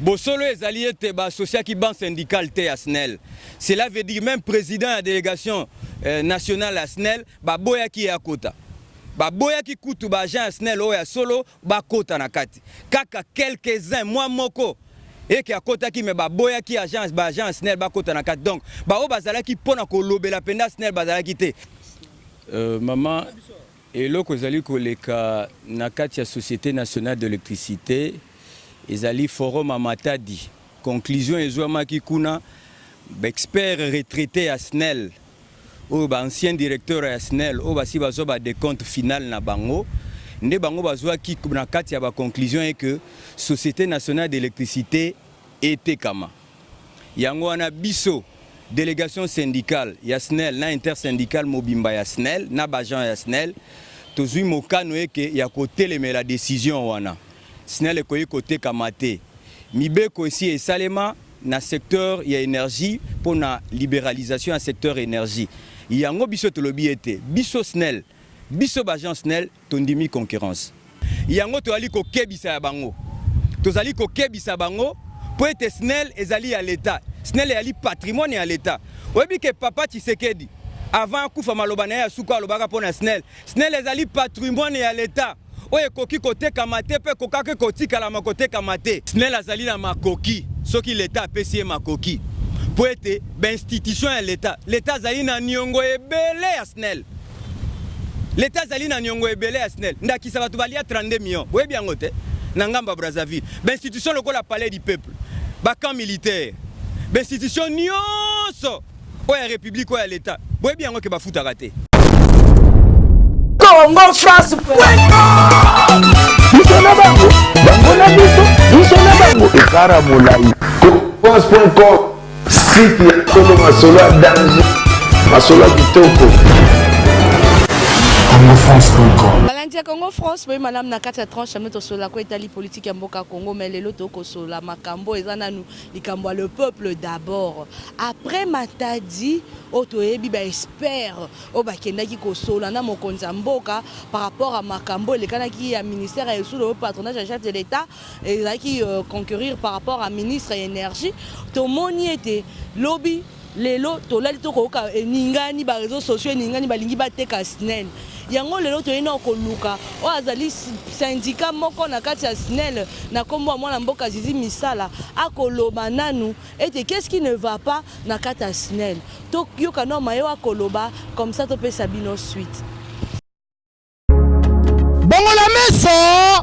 Bosolo ezali ete ba associé qui ban syndical te à SNEL. Cela veut dire même président de la délégation nationale à SNEL ba boya ki ya kota. Ba boya ki kutu ba agent SNEL o ya solo ba kota na kati. Kaka quelques-uns moi moko et qui a kota ki me ba boya ki agent SNEL ba kota na kati. Donc ba o bazala ki pona ko lobela penda SNEL bazala ki te. Maman eloko ezali koleka na kati ya Société nationale d'électricité. Ezali forum à Matadi. Conclusion ezouamaki kuna expert retraité à SNEL ou ancien directeur à SNEL ou basi bazo ba décompte final na bango nde bango bazwa ki na kati ya ba conclusion est que Société nationale d'électricité était kama yango wana biso délégation syndicale ya SNEL na intersyndicale mobimba ya SNEL na bajan ya SNEL tozui mokano eke ya kotelema la décision wana SNEL ekoyi côté kamate mibeko ici et salema na secteur ya énergie pour na libéralisation à secteur énergie yango biso tolobi ete biso SNEL biso bajan SNEL tondimi concurrence yango to ali ko kebisa ya bango tozali ko kebisa bango pour ete SNEL ezali à l'état SNEL ezali patrimoine à l'état oyebi ke papa Tshisekedi avant kufa malobana ya suka lobaka pona SNEL ezali patrimoine à l'état oye koki kote kamate pe kokake kotika la makote kamate SNEL azali na makoki soki l'état apesi makoki po ete ben institution ya l'état azali na niongo ebele ya SNEL l'état azali na niongo ebele ya SNEL ndakisa batu balia 32 millions oye biango te na ngamba Brazzaville ben institution lokola palais du peuple ba camp militaire ben institution nyonso oya république oya l'état oye biango ke bafuta raté Congo France France.com site ya Congo masolo ya danger masolo ya kitoko CongoFrance.com Congo France, oui, madame na kati ya tranche ameto sola ko etali politique ya mboka Congo mais lelo to ko sola makambo ezana nu likambo le peuple d'abord après Matadi otoyebi ba expert o ba kendaki ko sola na mokonzi mboka par rapport à makambo le kanaki ya ministère et sous le patronage de chef de l'état et qui concourir par rapport à ministre et énergie to moni était lobby lelo to lali to ko ka ningani ba réseaux sociaux ningani ba lingi ba teka SNEL yango lelo to ina ko luka o azali syndicat moko na kati ya SNEL na kombo mwana mboka Zizi Misala akoloba nanu et qu'est-ce qui ne va pas na kati ya SNEL to yoka no mayo akoloba comme ça to pe sabino suite Bongola meso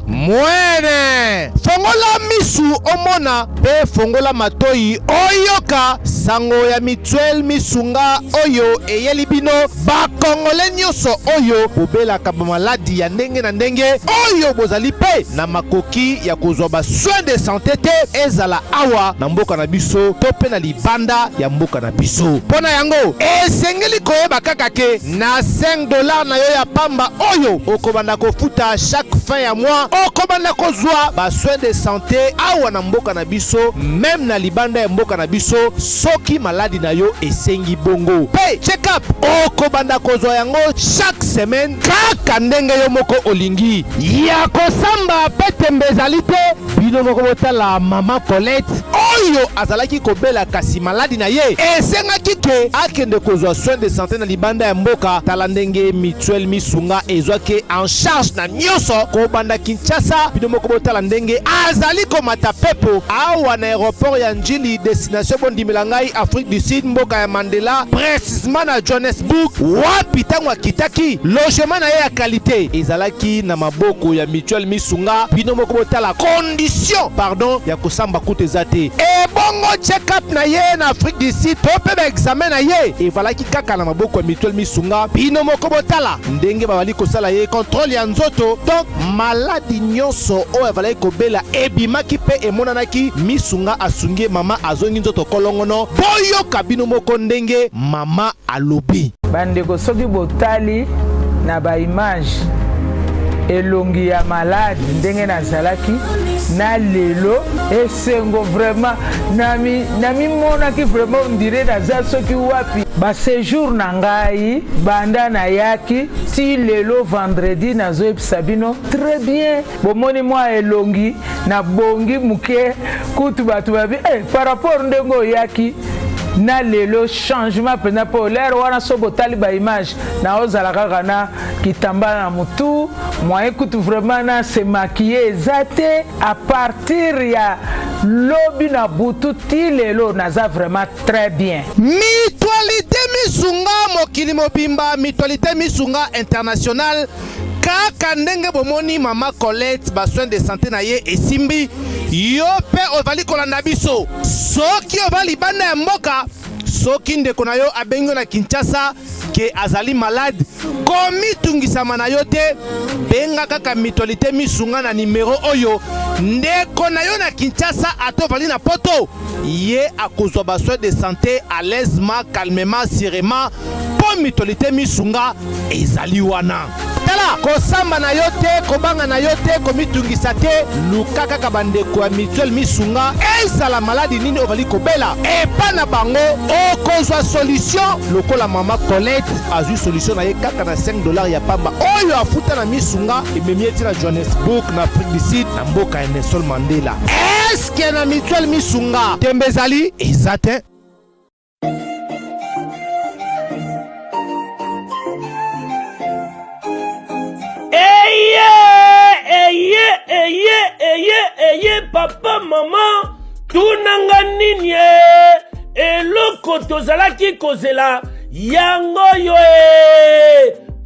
mwene fongola misu omona pe fongola matoi oyoka sango ya mituel misunga oyo eyeli bino bakongole nyoso oyo bobela ka maladi ya ndenge na ndenge oyo bozali pe na makoki ya kozwa ba soins de santé te ezala awa na mboka na biso to pe na libanda ya mboka na biso pona yango esengeli koyeba kaka ke na $5 na yo ya pamba oyo okobanda kofuta chaque fin ya mois okobanda kozwa ba soins de santé awa na mboka na biso même na libanda ya mboka na biso soki maladi na yo esengi bongo pe check up okobanda kozwa yango chaque semaine kaka ndenge yo moko olingi ya kosamba pete mbezali te bino moko botala mama Colette oyo azalaki kobela kasi maladi na ye esengaki ke akende kozwa soins de santé na libanda ya mboka tala ndenge mutuel misunga ezwaki en charge na nyonso kobanda Kinshasa bino moko botala ndenge azali komata pepo awa na aéroport ya Njili destination bondimela ngai Afrique du Sud mboka ya Mandela précisément na Johannesburg wapi tango akitaki logement na ye ya qualité ezalaki na maboko ya mutuel misunga bino moko botala condition pardon ya kosamba kutu ezate e bongo check up na ye na Afrique du Sud to pe ba examen na ye evalaki kaka na maboko ya mutuel misunga bino moko botala ndenge babali kosala ye contrôle ya nzoto donc maladi nyonso oyo avalaki kobela ebimaki pe emonanaki misunga asungi mama azongi nzoto kolongono boyoka bino moko ndenge mama alobi bandeko soki botali na ba image elongi ya malade ndenge nazalaki na lelo esengo vraiment nami monaki vraiment on dirait naza soki wapi ba séjour na ngai banda na yaki ti lelo vendredi nazoyebisa bino très bien bomoni mwa elongi na bongi muke kutu bato babi par rapport ndenge oyaki na lelo changement pena po l'air wana so botali ba image na ozala kaka na kitambala na mutu moyen kutu vraiment na se maquiller ezate à partir ya lobi na butu ti lelo naza vraiment très bien. Mutualité misunga mokili mobimba, mutualité misunga international. Kaka ndenge bomoni mama Colette ba soin de santé na ye esimbi yo pe ovali kolanda biso soki ovali bana ya mboka soki ndeko na yo abengo na Kinshasa ke azali malade komi tungisama na yo te benga kaka mutualité misunga na numero oyo ndeko na yo na Kinshasa atovali na poto ye akozwa ba soin de santé à l'aisement calmement sereinement po mutualité misunga ezali wana. Tala kosamba na yo te kobanga na yo te komitungisa te luka kaka bandeko ya mutuelle misunga ezala maladi nini ovali kobela epa na bango okozwa solution lokola mama Colette azwi solution na ye kaka na $5 ya pamba oyo afuta na misunga ememi eti na Johannesburg na Afrique du Sud na mboka ya Nelson Mandela. Eske na mutuelle misunga tembe ezali eza te? Eye papa mama tunanga nini eloko tozalaki kozela yango yo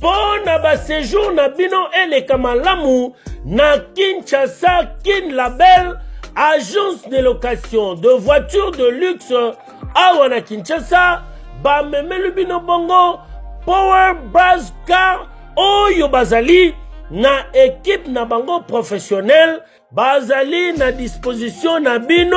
pona ba séjour na bino eleka malamu na Kinshasa Kin Label agence de location de voitures de luxe awa na Kinshasa ba memelu bino bongo Power Buzz Car oyo bazali na équipe na bango professionnel bazali na disposition na bino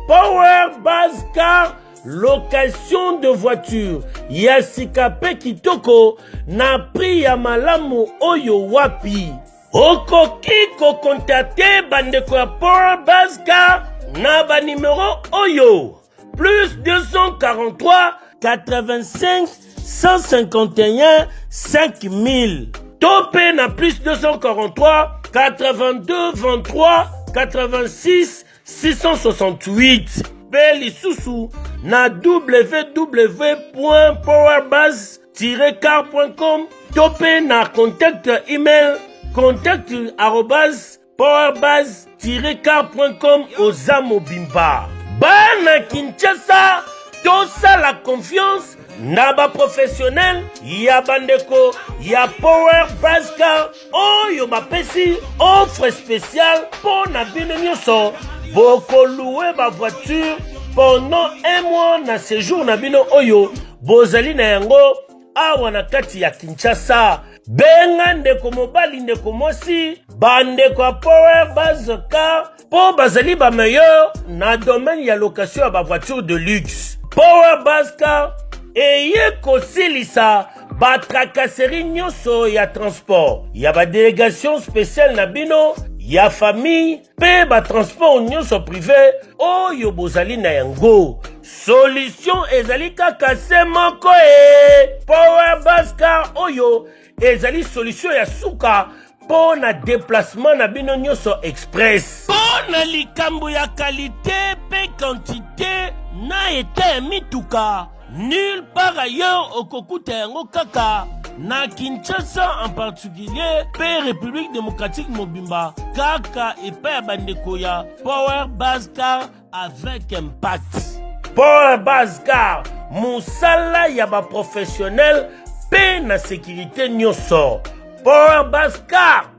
Power Buzz Car location de voiture ya sikape kitoko na prix ya malamu oyo wapi okoki ko contacter bandeko ya Power Buzz Car na ba numéro oyo plus 243 85 151 5000 topé na plus 243 82 23 86 668 Beli Soussou na www.powerbuzz-car.com topé na contact email contact@powerbuzz-car.com Ozamo Bimba. Bana Kinshasa tosa la confiance na ba professionnel ya bandeko ya Power Buzz Car oyo bapesi offre spéciale pour na bino nyonso boko louer ba voiture pendant un mois na séjour na bino oyo bozali na yango awa na kati ya Kinshasa. Benga ndeko mobali ndeko mosi bandeko ya Power Buzz Car po bazali ba meilleur na domaine ya location ya ba voiture de luxe. Power Buzz Car eye kosilisa ba tracasserie nyonso ya transport ya ba délégation spéciale na bino ya famille pe ba transport nyonso privé oyo bozali na yango. Solution ezali kaka se moko Power Buzz Car oyo ezali solution ya suka po na déplacement na bino nyonso express po na likambo ya qualité pe quantité na eta mituka. Nulle part ailleurs au Kokuta yango kaka na Kinshasa en particulier pe République démocratique Mobimba kaka epa bandeko ya Power Buzz Car avec impact. Power Buzz Car musala ya ba professionnel pe na sécurité nyonso. Power Buzz Car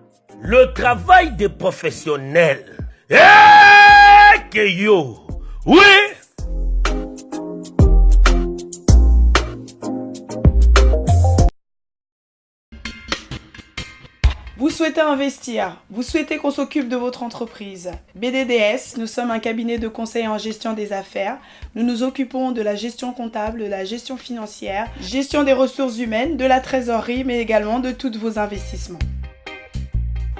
le travail des professionnels. Que yo oui. Vous souhaitez investir, vous souhaitez qu'on s'occupe de votre entreprise. BDDS, nous sommes un cabinet de conseil en gestion des affaires. Nous nous occupons de la gestion comptable, de la gestion financière, gestion des ressources humaines, de la trésorerie, mais également de tous vos investissements.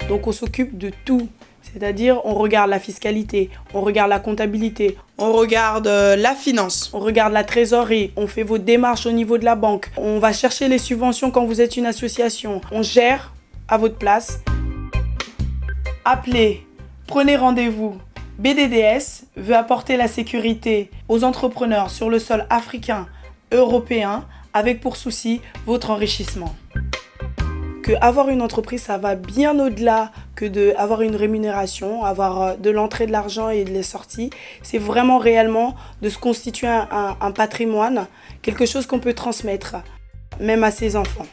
Donc on s'occupe de tout. C'est-à-dire, on regarde la fiscalité, on regarde la comptabilité, on regarde la finance, on regarde la trésorerie, on fait vos démarches au niveau de la banque, on va chercher les subventions quand vous êtes une association, on gère à votre place. Appelez, prenez rendez-vous. BDDS veut apporter la sécurité aux entrepreneurs sur le sol africain, européen, avec pour souci votre enrichissement. Que avoir une entreprise, ça va bien au-delà que d'avoir une rémunération, avoir de l'entrée de l'argent et de la sortie. C'est vraiment réellement de se constituer un patrimoine, quelque chose qu'on peut transmettre, même à ses enfants.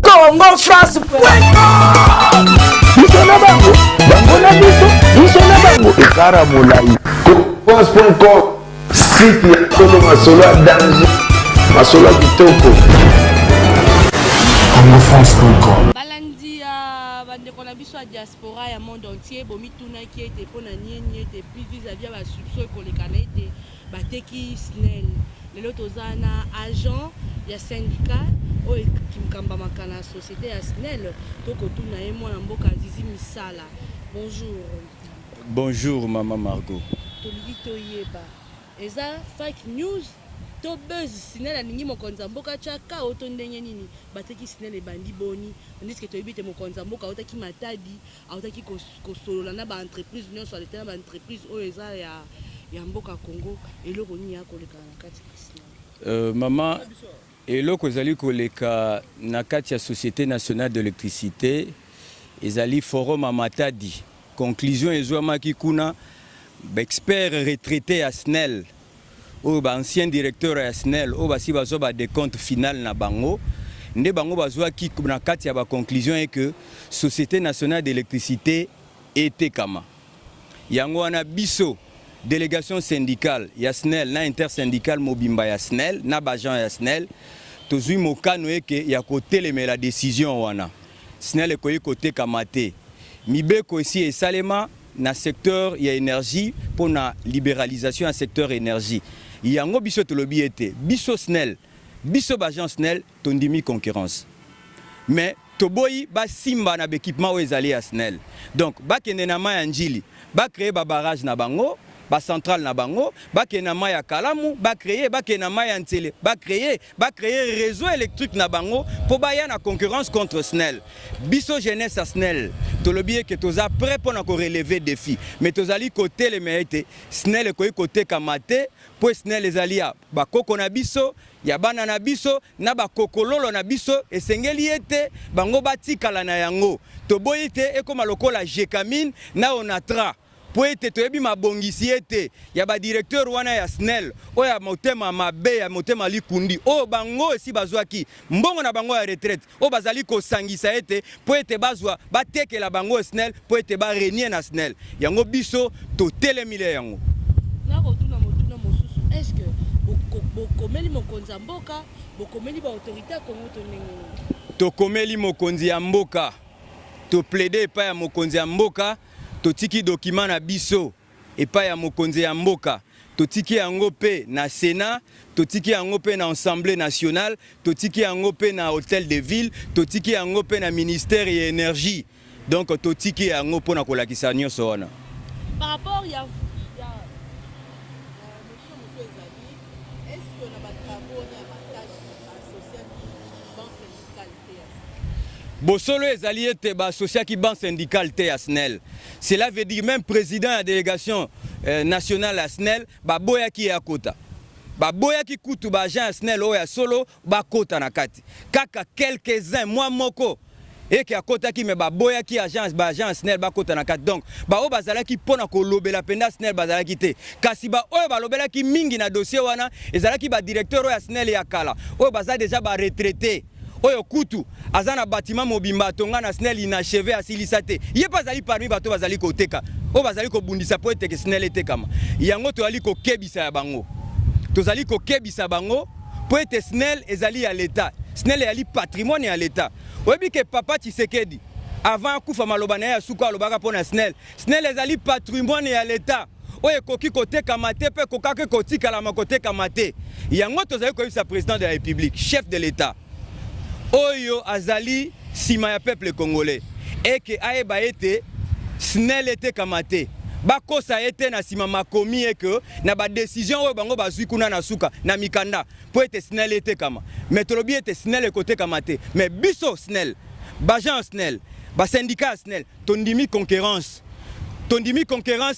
Congo France. France.com, site ya Kolo Masolo ya danger, Masolo ya kitoko. CongoFrance.com. balandi ya bandeko na biso ya diaspora ya monde entier bomitunaki ete mpo na nini ete plus vis-à-vis ya basoupçon ekoleka na ete bateki SNEL. Lelo toza na agent ya syndicat oyo ekimkambamaka na société ya SNEL tokotuna ye mwana mboka Zizi Misala. Bonjour. Bonjour maman Margot. Tolingi toyeba eza fake news to buzz SNEL aningi mokonza mboka chaka oto ndenge nini bateki SNEL ebandi boni ndiske toyebi te mokonza mboka otaki matadi otaki kosolola na ba entreprise nyonso aleta na ba entreprise oyo eza ya mboka Congo eloko nini akoleka na kati ya SNEL. Maman eloko ezali koleka na kati ya Société nationale de l'électricité ezali forum à Matadi. Conclusion ezwamaki kuna expert retraité à SNEL ou ancien directeur à SNEL ou basi bazo ba décompte final na bango nde bango bazwaki na kati ya ba conclusion est que Société nationale d'électricité était kama yango wana biso délégation syndicale ya SNEL na intersyndicale mobimba ya SNEL na bajan ya SNEL tozui mokano eke ya kotelema la décision wana SNEL ekoyi koteka mate mibeko ici esalema na secteur ya énergie pour na libéralisation ya secteur énergie yango biso tolobi ete biso SNEL biso bajan SNEL tondimi concurrence mais toboyi ba simba na équipement ezali ya SNEL donc bakende na ma ya njili ba créer ba barrage na bango ba centrale na bango ba kena ma ya Kalamu ba créer ba kena ma ya Ntele ba créer réseau électrique na bango pour ba ya na concurrence contre SNEL biso jeunesse à SNEL tolobi que toza prêt pour na relever défi mais tozali côté les mérite SNEL ko côté kamate pour SNEL ezali ya ba koko na biso ya bana na biso na ba kokololo na biso esengeli ete bango batikala na yango toboyi te ekoma lokola Jekamine na Onatra po ete toyebi mabongisi ete ya ba directeur wana ya SNEL o ya motema mabe ya motema likundi o bango esi bazwaki mbongo na bango ya retraite o bazali kosangisa ete po ete bazwa batekela bango SNEL po ete ba renier na SNEL yango biso totelemile yango nakotuna motuna mosusu est-ce que bokomeli mokonzi ya mboka bokomeli ba autorité ya Congo tonenge tokomeli mokonzi ya mboka to plaider epai ya mokonzi ya mboka totiki document na biso epai ya mokonzi ya mboka totiki yango pe na Sénat totiki yango pe na Assemblée nationale totiki yango pe na hôtel de ville totiki yango pe na ministère ya énergie donc totiki yango pona kolakisa nyonso wana par rapport ya Bosolo ezali ete ba associé qui banque syndicale te à SNEL. Cela veut dire même président de la délégation nationale à SNEL ba boya ki ya kota. Ba boya ki kutu ba agent SNEL o ya solo ba kota na kati. Kaka quelques-uns moi moko et qui a kota ki me ba boya ki agence ba agent SNEL ba kota na kati. Donc ba o bazala ki pona ko lobela penda SNEL bazala ki te. Kasi ba o ba lobela ki mingi na dossier wana ezala ki ba directeur o ya SNEL ya kala. O bazala déjà ba retraité. Oyo kutu azana bâtiment mobimba tonga na SNEL inachevé asilisa te ye pas ali parmi bato bazali koteka o bazali ko bundisa po ete SNEL etekama yango to ali ko kebisa ya bango tozali ko kebisa bango po ete SNEL ezali ya l'état SNEL ali patrimoine ya l'état oyebi ke papa Tshisekedi avant kufa maloba na ya suka alobaka pona SNEL ezali patrimoine ya l'état oye koki koteka mate pe kokake kotika la makote kamate yango tozali ko yisa président de la république chef de l'état oyo azali sima ya peuple congolais et que ayeba ete SNEL ete kamate bakosa ete na sima makomi et que na ba décision oyo bango bazwi kuna na suka na mikanda po ete SNEL ete kama mais tolobi ete SNEL ekote kamate mais biso SNEL bajan SNEL ba syndicat SNEL tondimi concurrence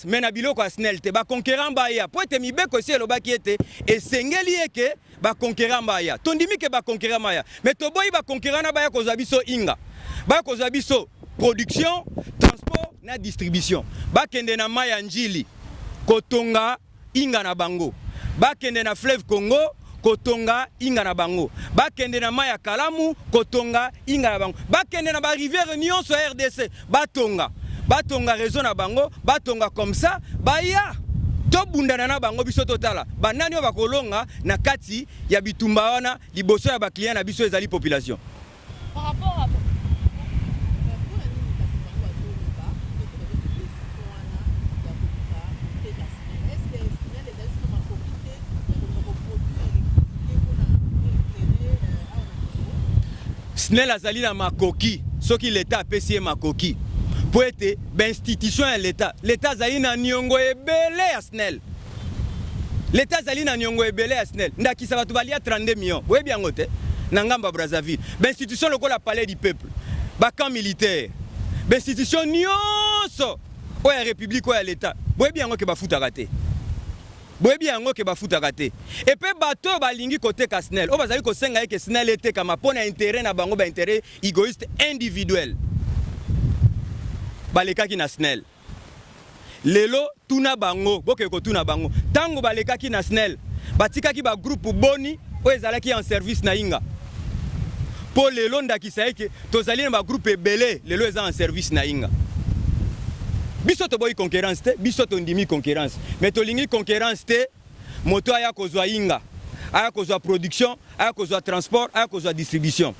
mais na biloko ya SNEL te ba conquérant baya po ete mibeko si elobaki ete esengeli eke ba conquérant baya tondimi ke ba conquérant baya mais toboyi ba conquérant na baya kozwa biso inga ba kozwa biso production transport na distribution bakende na mai ya njili kotonga inga na bango bakende na fleuve Congo kotonga inga na bango bakende na mai ya Kalamu kotonga inga na bango bakende na ba rivière nyonso RDC batonga réseau na bango batonga comme ça baya tobundana na bango biso totala banani bakolonga na kati ya bitumba wana liboso ya ba client na biso ezali population par rapport à SNEL azali na makoki soki l'État apesi makoki po ete institution ya l'État azali na niongo ebele ya SNEL l'État azali na niongo ebele ya SNEL ndakisa bato balia 32 millions oyebi yango te na ngamba Brazzaville institution lokola palais du peuple camp militaire institution nyonso oyo ya république oyo ya l'État oyebi yango ke bafutaka te boyebi yango ke bafutaka te et pe bato balingi koteka SNEL o bazali kosenga eke SNEL etekama mpona intérêt na bango ba intérêt égoïste individuel balekaki na SNEL lelo tuna bango boke kotuna bango tango balekaki na SNEL batikaki ba groupe boni oyo ezalaki en service na inga po lelo ndakisa eke tozali na ba groupe ebele lelo eza en service na inga biso to boy concurrence te biso to ndimi concurrence mais to lingi concurrence te moto aya kozwa inga aya kozwa production aya kozwa transport aya kozwa distribution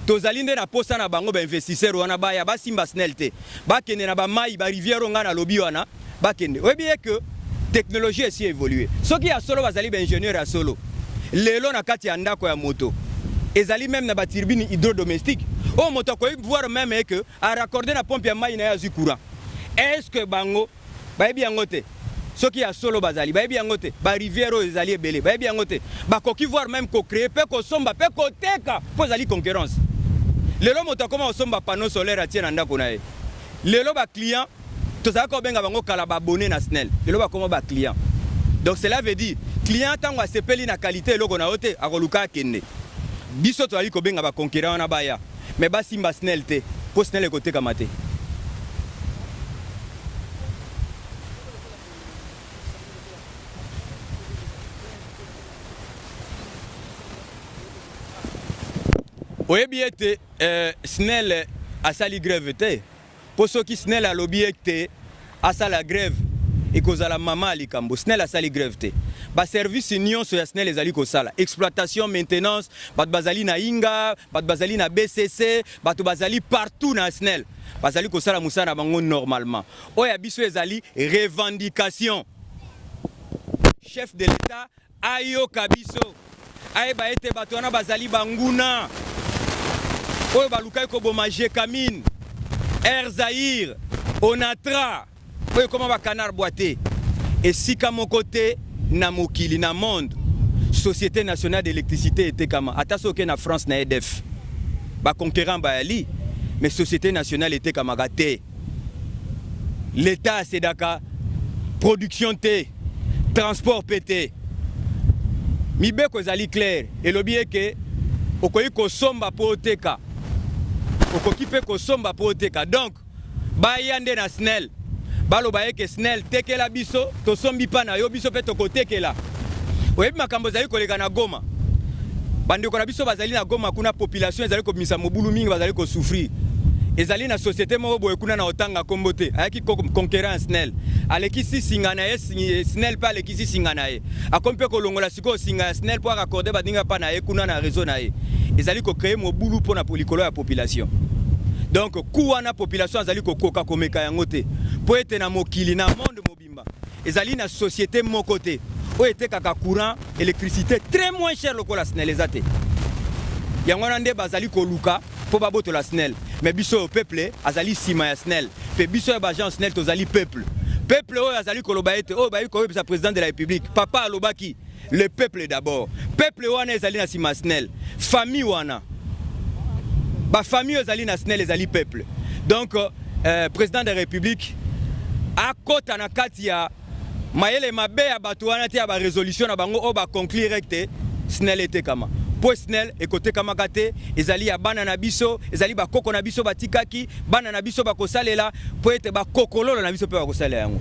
tozali nde na posa na bango ba investisseur wana baya basimba SNEL te bakende na ba mai ba rivière nga na lobi wana bakende oyebi que technologie esi évolué soki ya solo bazali ba ingénieur ya solo lelo na kati ya ndako ya moto ezali même na ba turbine hydrodomestique o moto ko voir même que a raccorder na pompe ya mai na ya zu courant. Est-ce que bango bayebi yango te soki ya solo bazali bayebi yango te ba rivière ezali ebele bayebi yango te bakoki voir même ko créer pe ko somba pe ko teka po ezali concurrence lelo moto akoma osomba panneau solaire atie na ndako na ye lelo ba client tozala ko benga bango kala ba abonné na SNEL lelo bakoma ba client donc cela veut dire client tango asepeli na qualité eloko na ote akoluka akende biso tozali ko benga ba concurrent na baya mais basimba SNEL te po SNEL ekoteka mate. Oyebi ete SNEL asali grève te po soki SNEL alobi ete asala grève ekozala mama likambo SNEL asali grève te ba service nyonso ya SNEL ezali kosala exploitation maintenance bato bazali na inga bato bazali na BCC bato bazali partout na SNEL bazali kosala musala bango normalement oyo ya biso ezali revendication chef de l'État ayoka biso ayeba ete bato wana bazali banguna oyo balukai koboma Jekamine Air Zaïre Onatra oyo koma ba canard boité esika moko te na mokili na monde Société nationale d'électricité etekama ata soki na France na EDF ba conquérant bayali mais Société nationale etekama te l'État sedaka production te transport pété mibeko ezali clair elobi eke okoyi kosomba po oteka okoki pe kosomba po oteka donc bayande na SNEL baloba eke SNEL tekela biso tosombi pa na yo biso pe tokotekela oyebi makambo ezali koleka na Goma bandeko na biso bazali na Goma kuna population ezali komisa mobulu mingi bazali kosouffrir ezali na société moko boye kuna na otanga kombo te ayaki conquérant SNEL alekisi singa na ye SNEL pa alekisi singa na ye akomi pe kolongola siko singa ya SNEL po accorder badinga pa na ye kuna na réseau na ye ezali ko créer mobulu pona polikolo ya population donc kuwana population azali kokoka komeka yango te po ete na mokili na monde mobimba ezali na société moko te oyo etekaka courant électricité très moins cher lokola SNEL eza te yango wana nde bazali koluka mpo babotola SNEL. Mais biso au peuple azali sima ya SNEL. Pe biso ya bagent SNEL tozali peuple. Peuple oyo azali koloba ete oyo bayi koyebisa président de la République. Papa alobaki le peuple d'abord. Peuple wana ezali na sima SNEL. Famille wana. Ba famille ezali na SNEL ezali peuple. Donc président de la République a kota na kati ya mayele mabe ya bato wana te ya ba résolution na bango o ba conclure recte SNEL ete kama. Po SNEL ekote kama kate ezali ya bana na biso, ezali ba koko na biso batikaki, bana na biso bakosalela po ete ba kokolola na biso pe bakosalela yango.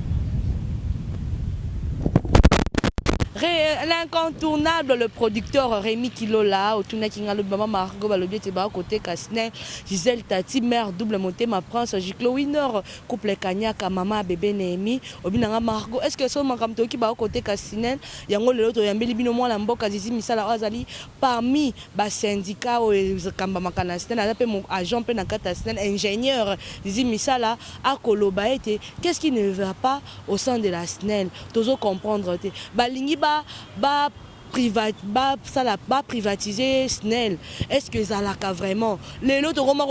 L'incontournable, le producteur Rémi Kilola, au Tuna Kinga, le maman Margot, le biais de côté Casner, Gisèle Tati, mère double montée, ma prince, Giclo Winner, couple Kanyaka, maman, bébé Némi, Obinanga Margot. Est-ce que ce Makamto qui va au côté Casner, Yango le loto, Yambeli Binomo, Lamboka, Zizi Misala Azali, parmi les syndicats ou les Kambamakanasnen, mon agent Penakatasnen, ingénieur, Zizi Misala, à Kolobaete, qu'est-ce qui ne va pas au sein de la SNEL? Toujours comprendre. Balingi ba privatiser SNEL. Est-ce que ça l'a vraiment les autres romans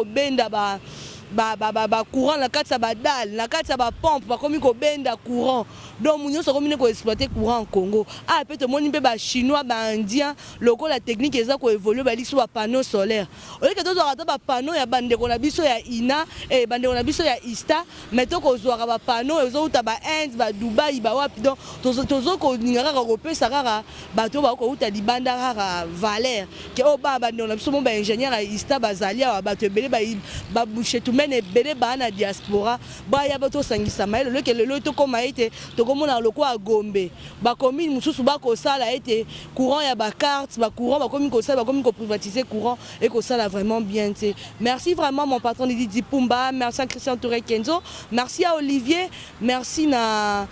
benda courant la carte ça badal la carte ça ba pompe ba komi ko benda courant donc nous sommes commis ko exploiter courant en Congo ah peut-être moni pe ba chinois ba indien loko la technique eza ko évoluer ba liso ba panneau solaire au lieu que to rata ba panneau ya bande ko na biso ya ina et bande ko na biso ya ista mais to ko zwa ba panneau ezo uta ba Inde ba Dubai ba wapi donc tozo ko ngara ko pesa kaka ba to ba ko uta libanda kaka valeur ke o ba bande na biso mo ba ingénieur ya ista bazalia ba to belé ba boucher tout mene belé ba na diaspora ba ya ba to sangisa mail le ke le to koma ete to komona loko a Gombe ba komi mususu ba ko sala ete courant ya ba carte ba courant ba komi ko sala ba komi ko privatiser courant et ko sala vraiment bien. Merci vraiment mon patron Didi Pumba, merci à Christian Touré Kenzo, merci à Olivier, merci na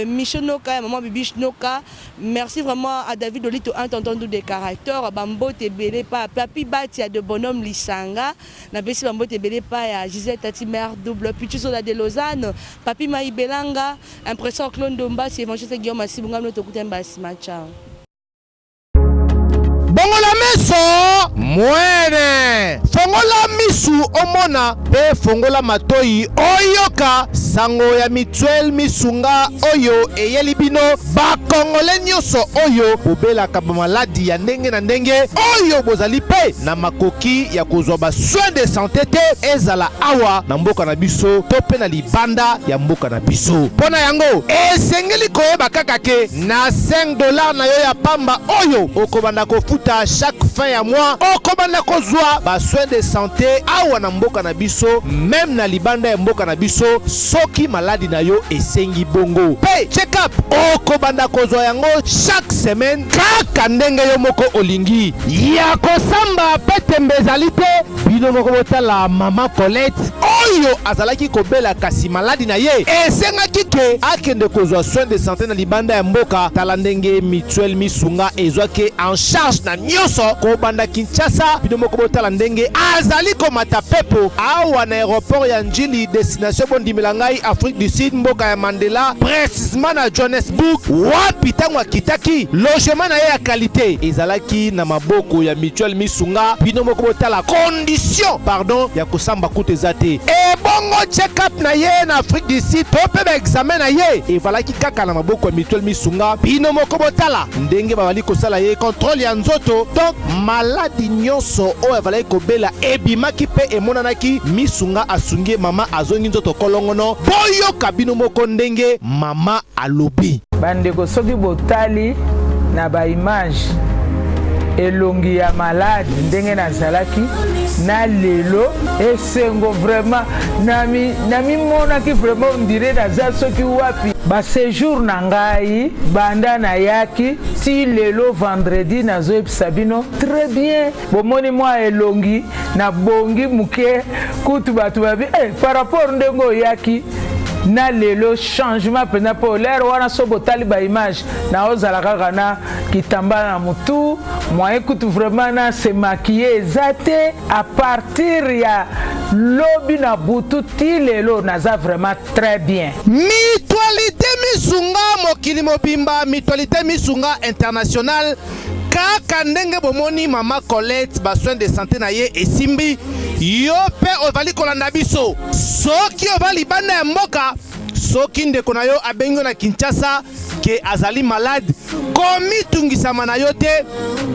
Michel Noka, maman Bibi Noka, merci vraiment à David Olito, un tonton des caractères, Bambo Tebele pa Papi Batia de bonhomme Lisanga, na besi Bambo Tebele pa ya Gisèle Tati mère double Pichusola de Lausanne, Papi Maï Belanga, impression Clone Domba, c'est évangéliste Guillaume Asibunga no Tokutemba Simacha. Bongola meso mwene fongola misu omona pe fongola matoi oyoka sango ya mituel misunga oyo eyeli bino bakongole nyonso oyo bobelaka bamaladi ya ndenge na ndenge oyo bozali pe na makoki ya kozwa ba soin de santé te ezala awa na mboka na biso to pe na libanda ya mboka na biso mpona yango esengeli koyeba kaka ke na $5 na yo ya pamba oyo okobanda kofuta chaque fin ya mois okobanda kozwa ba soin de santé awa na mboka na biso même na libanda ya mboka na biso soki maladi na yo esengi bongo pe check up okobanda kozwa yango chaque semaine kaka ndenge yo moko olingi ya kosamba pe tembe ezali te bino moko botala mama Colette oyo azalaki kobela kasi maladi na ye esengaki ke akende kozwa soin de santé na libanda ya mboka tala ndenge mutuelle misunga ezwaki en charge na nyonso kobanda Kinshasa bino moko botala ndenge azali komata pepo awa na aéroport ya Njili destination bondimela ngai Afrique du Sud mboka ya Mandela précisément na Johannesburg wapi tango akitaki logement na ye ya qualité ezalaki na maboko ya mutuelle misunga bino moko botala condition pardon ya kosamba kutu eza te e bongo check up na ye na Afrique du Sud to pe ba examen na ye evalaki kaka na maboko ya mutuelle misunga bino moko botala ndenge babali kosala ye contrôle ya nzoto donc maladi nyonso oyo avalaki kobela ebimaki pe emonanaki misunga asungi mama azongi nzoto kolongono boyoka bino moko ndenge mama alobi bandeko soki botali na ba image elongi ya malade ndenge nazalaki na lelo esengo vraiment nami monaki vraiment ondire naza soki wapi ba séjour na ngai banda na yaki ti lelo vendredi nazoyebisa bino très bien bomoni mwa elongi na bongi muke kutu bato babi par rapport ndenge oyaki na lelo changement pena po l'air wana so botali ba image na ozala kaka na kitamba na mutu moyen kutu vraiment na se maquiller ezate à partir ya lobi na butu ti lelo naza vraiment très bien. Mutualité misunga mokili mobimba mutualité misunga international kaka ndenge bomoni mama Colette ba soin de santé na ye esimbi yo pe ovali kolanda biso soki ovali bana ya mboka soki ndeko na yo abengo na Kinshasa ke azali malade komitungisama na yo te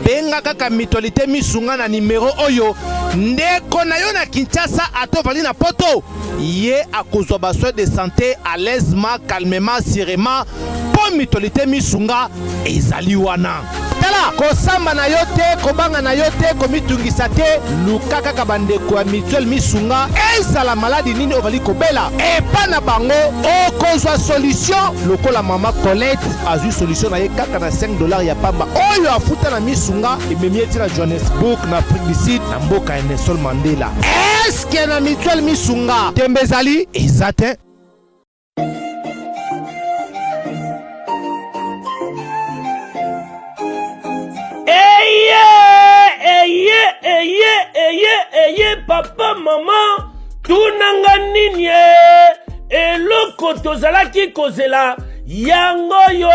benga kaka Mitolite Misunga na numero oyo ndeko na yo na Kinshasa atovali na poto ye akozwa ba soin de santé à l'aisement calmement sereinement po Mitolite Misunga ezali wana tala kosamba na yo te kobanga na yo te komitungisa te luka kaka bandeko ya Mutuelle Misunga ezala maladi nini ovali kobela epa na bango okozwa solution lokola mama Colette azwi solution na ye kaka na $5 ya pamba oyo afuta na Misunga ememi eti na Johannesburg na Afrique du Sud na mboka ya Nelson Mandela eske na Mutuelle Misunga tembe ezali eza te. Eye papa mama tunanga nini eloko tozalaki kozela yango yo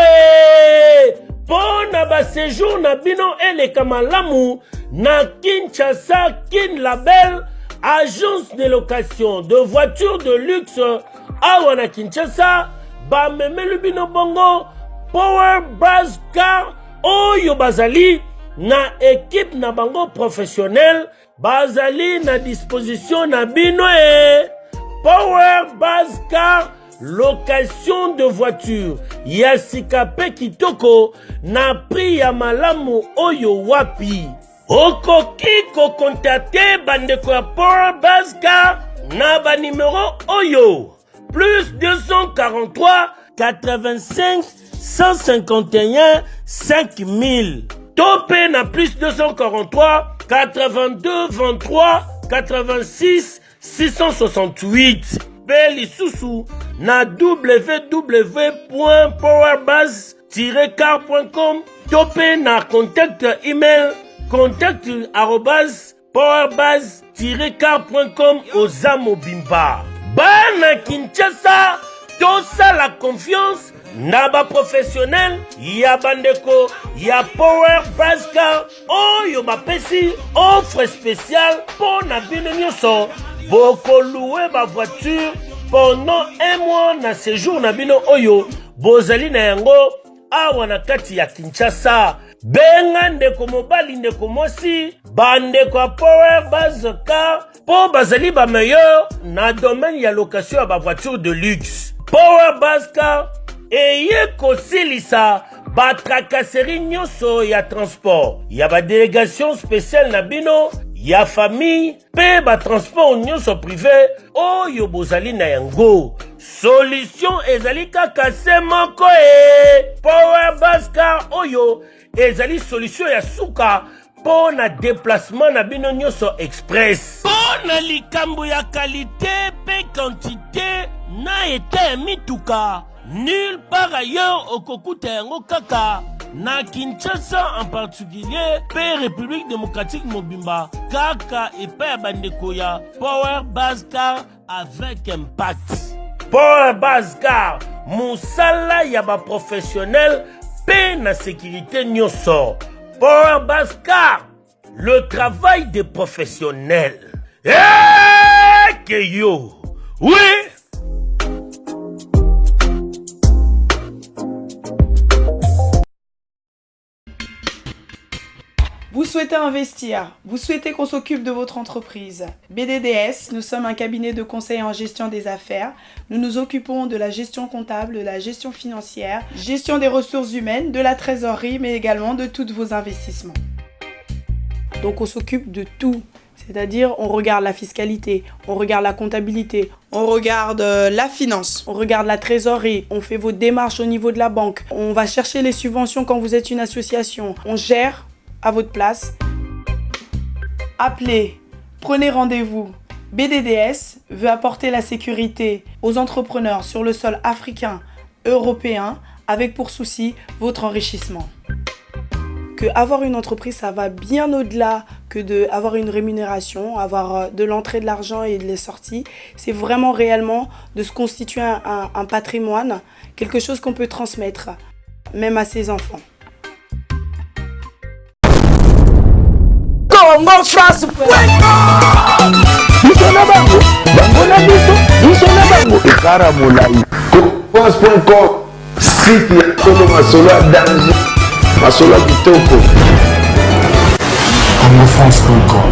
pona ba séjour na bino eleka malamu na Kinshasa Kin Label agence de location de voitures de luxe awa na Kinshasa ba memelu bino bongo Power Buzz Car oyo bazali na équipe na bango professionnel bazali na disposition na bino Power Buzz Car location de voiture ya sikape kitoko na prix ya malamu oyo wapi okoki kokontakte bandeko ya Power Buzz Car na ba numéro oyo plus 243 85 151 5000 topé na plus 243 82 23 86 668 Beli Soussou na www.powerbuzz-car.com topé na contact email contact@powerbuzz-car.com Ozamo Bimba Bana Kinshasa tosa la confiance Naba professionnel ya bandeko ya Power Buzz Car oyo bapesi offre spéciale pour na bino nyonso boko louer ba voiture pendant 1 mois na séjour na bino oyo bozali na yango awa na kati ya Kinshasa benga ndeko mobali ndeko mosi bandeko ya Power Buzz Car po bazali ba meilleur na domaine ya location ya ba voiture de luxe Power Buzz Car eye kosilisa ba tracasserie nyonso ya transport ya ba délégation spéciale na bino ya famille pe ba transport nyonso privé oyo bozali na yango solution ezali kaka se moko Power Buzz Car oyo ezali solution ya suka po na déplacement na bino nyonso express po na likambo ya qualité pe quantité na ete mituka nulle part ailleurs au Kokuta yango kaka na Kinshasa en particulier pe République démocratique Mobimba kaka epa ya bandeko ya Power Buzz Car avec impact Power Buzz Car musala ya ba professionnel pe na sécurité nyonso Power Buzz Car le travail des professionnels que yo oui. Vous souhaitez investir, vous souhaitez qu'on s'occupe de votre entreprise. BDDS, nous sommes un cabinet de conseil en gestion des affaires. Nous nous occupons de la gestion comptable, de la gestion financière, gestion des ressources humaines, de la trésorerie, mais également de tous vos investissements. Donc on s'occupe de tout. C'est-à-dire, on regarde la fiscalité, on regarde la comptabilité, on regarde la finance, on regarde la trésorerie, on fait vos démarches au niveau de la banque, on va chercher les subventions quand vous êtes une association, on gère à votre place. Appelez, prenez rendez-vous. BDDS veut apporter la sécurité aux entrepreneurs sur le sol africain, européen, avec pour souci votre enrichissement. Que avoir une entreprise, ça va bien au-delà que d'avoir une rémunération, avoir de l'entrée de l'argent et de la sortie. C'est vraiment réellement de se constituer un patrimoine, quelque chose qu'on peut transmettre, même à ses enfants. Congo France. biso na bango bango na biso na bango ekara molai France.com site ya kolo masolo ya danger masolo ya kitoko Congo France.com